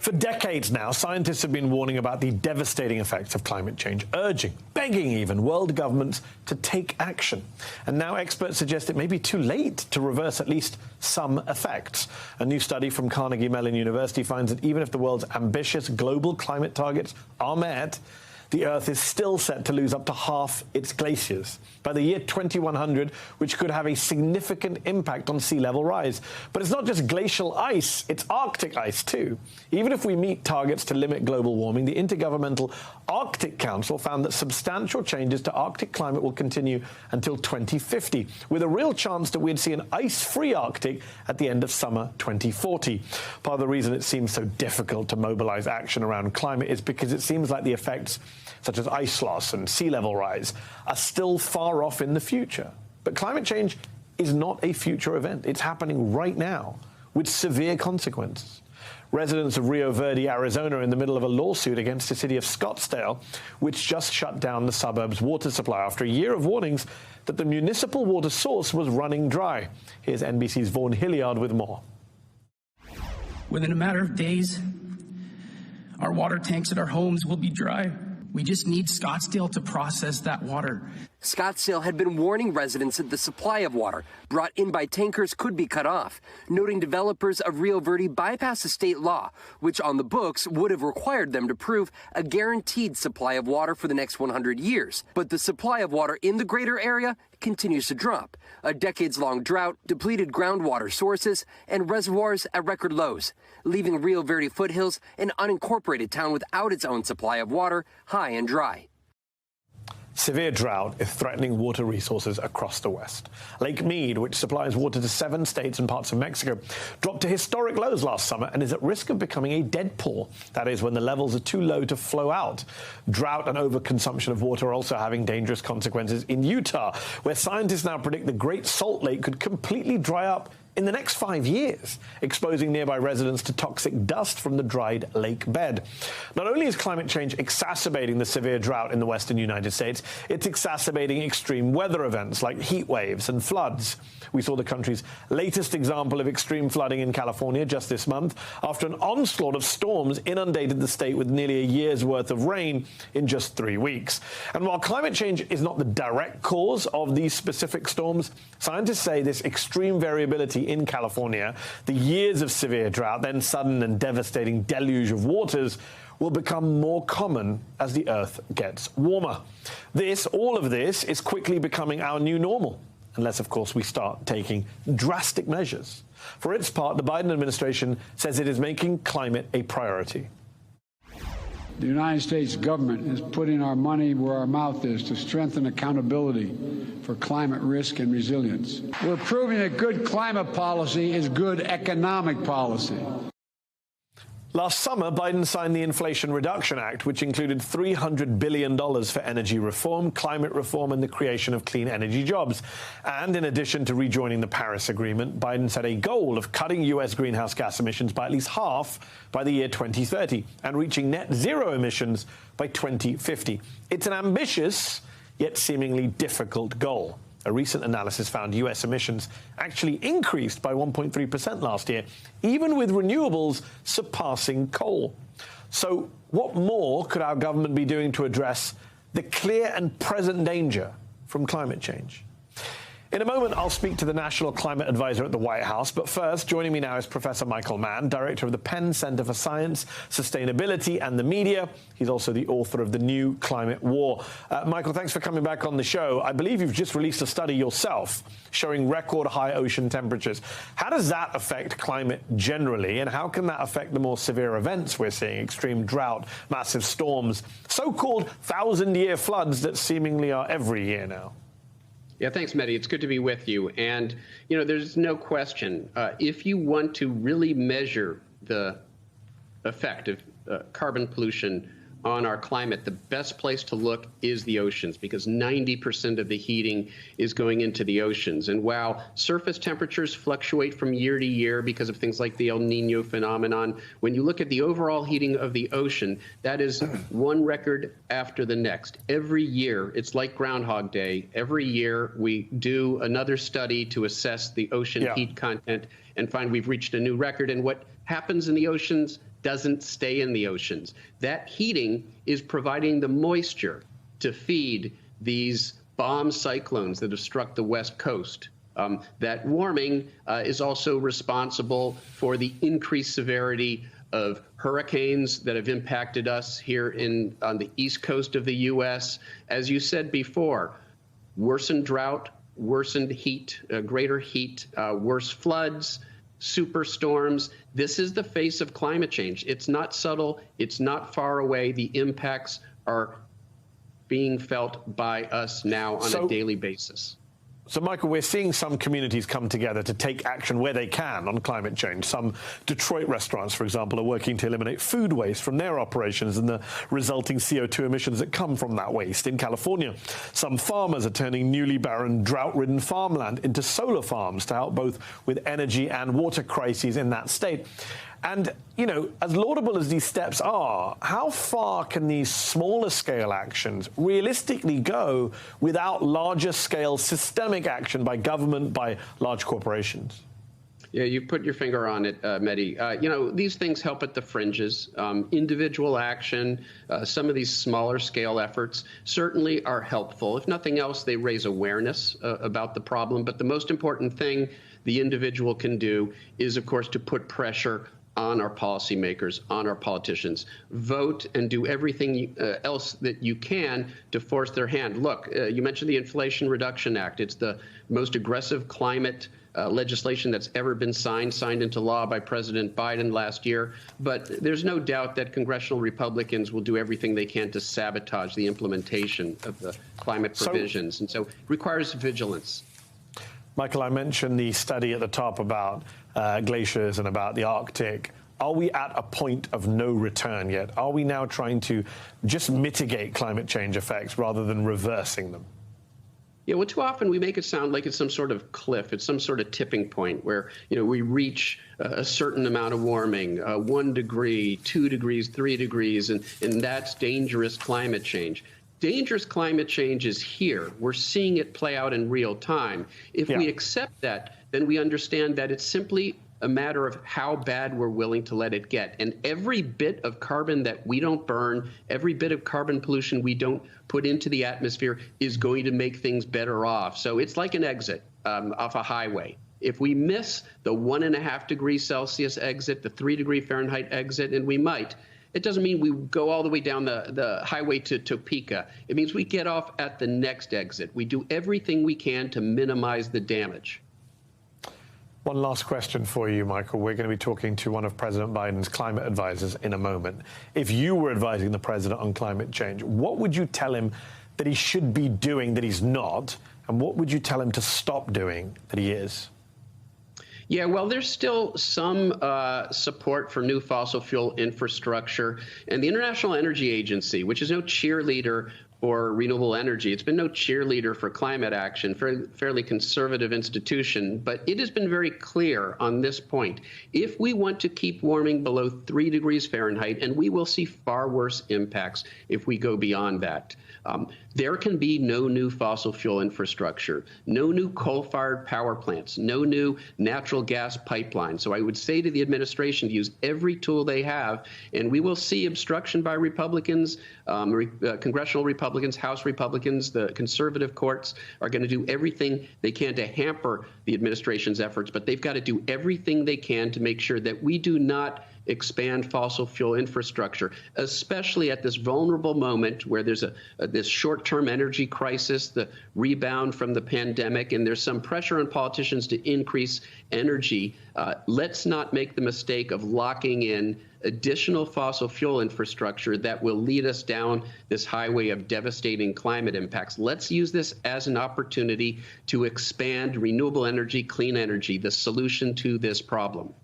For decades now, scientists have been warning about the devastating effects of climate change, urging, begging even, world governments to take action. And now experts suggest it may be too late to reverse at least some effects. A new study from Carnegie Mellon University finds that even if the world's ambitious global climate targets are met, the Earth is still set to lose up to half its glaciers by the year 2100, which could have a significant impact on sea level rise. But it's not just glacial ice, it's Arctic ice too. Even if we meet targets to limit global warming, the Intergovernmental Arctic Council found that substantial changes to Arctic climate will continue until 2050, with a real chance that we'd see an ice-free Arctic at the end of summer 2040. Part of the reason it seems so difficult to mobilize action around climate is because it seems like the effects such as ice loss and sea level rise, are still far off in the future. But climate change is not a future event. It's happening right now with severe consequences. Residents of Rio Verde, Arizona, are in the middle of a lawsuit against the city of Scottsdale, which just shut down the suburb's water supply after a year of warnings that the municipal water source was running dry. Here's NBC's Vaughn Hilliard with more. Within a matter of days, our water tanks at our homes will be dry. We just need Scottsdale to process that water. Scottsdale had been warning residents that the supply of water brought in by tankers could be cut off, noting developers of Rio Verde bypassed a state law, which on the books would have required them to prove a guaranteed supply of water for the next 100 years. But the supply of water in the greater area continues to drop. A decades-long drought, depleted groundwater sources, and reservoirs at record lows, leaving Rio Verde foothills an unincorporated town without its own supply of water, high and dry. Severe drought is threatening water resources across the West. Lake Mead, which supplies water to 7 states and parts of Mexico, dropped to historic lows last summer and is at risk of becoming a dead pool. That is, when the levels are too low to flow out. Drought and overconsumption of water are also having dangerous consequences in Utah, where scientists now predict the Great Salt Lake could completely dry up in the next 5 years, exposing nearby residents to toxic dust from the dried lake bed. Not only is climate change exacerbating the severe drought in the western United States, it's exacerbating extreme weather events like heat waves and floods. We saw the country's latest example of extreme flooding in California just this month after an onslaught of storms inundated the state with nearly a year's worth of rain in just 3 weeks. And while climate change is not the direct cause of these specific storms, scientists say this extreme variability in California, the years of severe drought, then sudden and devastating deluge of waters, will become more common as the Earth gets warmer. All of this is quickly becoming our new normal, unless, of course, we start taking drastic measures. For its part, the Biden administration says it is making climate a priority. The United States government is putting our money where our mouth is to strengthen accountability for climate risk and resilience. We're proving that good climate policy is good economic policy. Last summer, Biden signed the Inflation Reduction Act, which included $300 billion for energy reform, climate reform, and the creation of clean energy jobs. And in addition to rejoining the Paris Agreement, Biden set a goal of cutting U.S. greenhouse gas emissions by at least half by the year 2030 and reaching net zero emissions by 2050. It's an ambitious, yet seemingly difficult goal. A recent analysis found U.S. emissions actually increased by 1.3% last year, even with renewables surpassing coal. So what more could our government be doing to address the clear and present danger from climate change? In a moment, I'll speak to the National Climate Advisor at the White House. But first, joining me now is Professor Michael Mann, director of the Penn Center for Science, Sustainability and the Media. He's also the author of The New Climate War. Michael, thanks for coming back on the show. I believe you've just released a study yourself showing record high ocean temperatures. How does that affect climate generally, and how can that affect the more severe events we're seeing, extreme drought, massive storms, so-called 1,000-year floods that seemingly are every year now? Yeah, thanks, Mehdi. It's good to be with you. And, there's no question, if you want to really measure the effect of carbon pollution on our climate, the best place to look is the oceans, because 90% of the heating is going into the oceans. And while surface temperatures fluctuate from year to year because of things like the El Nino phenomenon, when you look at the overall heating of the ocean, that is one record after the next. Every year, it's like Groundhog Day. Every year, we do another study to assess the ocean heat content and find we've reached a new record. And what happens in the oceans doesn't stay in the oceans. That heating is providing the moisture to feed these bomb cyclones that have struck the West Coast. That warming is also responsible for the increased severity of hurricanes that have impacted us here on the east coast of the U.S. As you said before, worsened drought, worsened heat, greater heat, worse floods, superstorms. This is the face of climate change. It's not subtle. It's not far away. The impacts are being felt by us now on a daily basis. So, Michael, we're seeing some communities come together to take action where they can on climate change. Some Detroit restaurants, for example, are working to eliminate food waste from their operations and the resulting CO2 emissions that come from that waste. In California, some farmers are turning newly barren, drought-ridden farmland into solar farms to help both with energy and water crises in that state. And, you know, as laudable as these steps are, how far can these smaller scale actions realistically go without larger scale systemic action by government, by large corporations? Yeah, you put your finger on it, Mehdi. You know, these things help at the fringes. Individual action, some of these smaller scale efforts certainly are helpful. If nothing else, they raise awareness about the problem. But the most important thing the individual can do is, of course, to put pressure on our policymakers, on our politicians. Vote and do everything else that you can to force their hand. Look, you mentioned the Inflation Reduction Act. It's the most aggressive climate legislation that's ever been signed into law by President Biden last year. But there's no doubt that congressional Republicans will do everything they can to sabotage the implementation of the climate provisions. And so it requires vigilance. Michael, I mentioned the study at the top about glaciers and about the Arctic. Are we at a point of no return yet? Are we now trying to just mitigate climate change effects rather than reversing them? Yeah, well, too often we make it sound like it's some sort of cliff. It's some sort of tipping point where, you know, we reach a certain amount of warming, 1 degree, 2 degrees, 3 degrees, and that's dangerous climate change. Dangerous climate change is here. We're seeing it play out in real time. If we accept that, then we understand that it's simply a matter of how bad we're willing to let it get. And every bit of carbon that we don't burn, every bit of carbon pollution we don't put into the atmosphere is going to make things better off. So it's like an exit off a highway. If we miss the 1.5 degrees Celsius exit, the 3 degree Fahrenheit exit, and we might, it doesn't mean we go all the way down the highway to Topeka. It means we get off at the next exit. We do everything we can to minimize the damage. One last question for you, Michael. We're going to be talking to one of President Biden's climate advisors in a moment. If you were advising the president on climate change, what would you tell him that he should be doing that he's not? And what would you tell him to stop doing that he is? Yeah, well, there's still some support for new fossil fuel infrastructure. And the International Energy Agency, which is no cheerleader for renewable energy, it's been no cheerleader for climate action, fairly conservative institution, but it has been very clear on this point. If we want to keep warming below 3 degrees Fahrenheit, and we will see far worse impacts if we go beyond that, there can be no new fossil fuel infrastructure, no new coal-fired power plants, no new natural gas pipelines. So I would say to the administration to use every tool they have, and we will see obstruction by Republicans, congressional Republicans, House Republicans. The conservative courts are going to do everything they can to hamper the administration's efforts, but they've got to do everything they can to make sure that we do not expand fossil fuel infrastructure, especially at this vulnerable moment where there's this short-term energy crisis, the rebound from the pandemic, and there's some pressure on politicians to increase energy. Let's not make the mistake of locking in additional fossil fuel infrastructure that will lead us down this highway of devastating climate impacts. Let's use this as an opportunity to expand renewable energy, clean energy, the solution to this problem.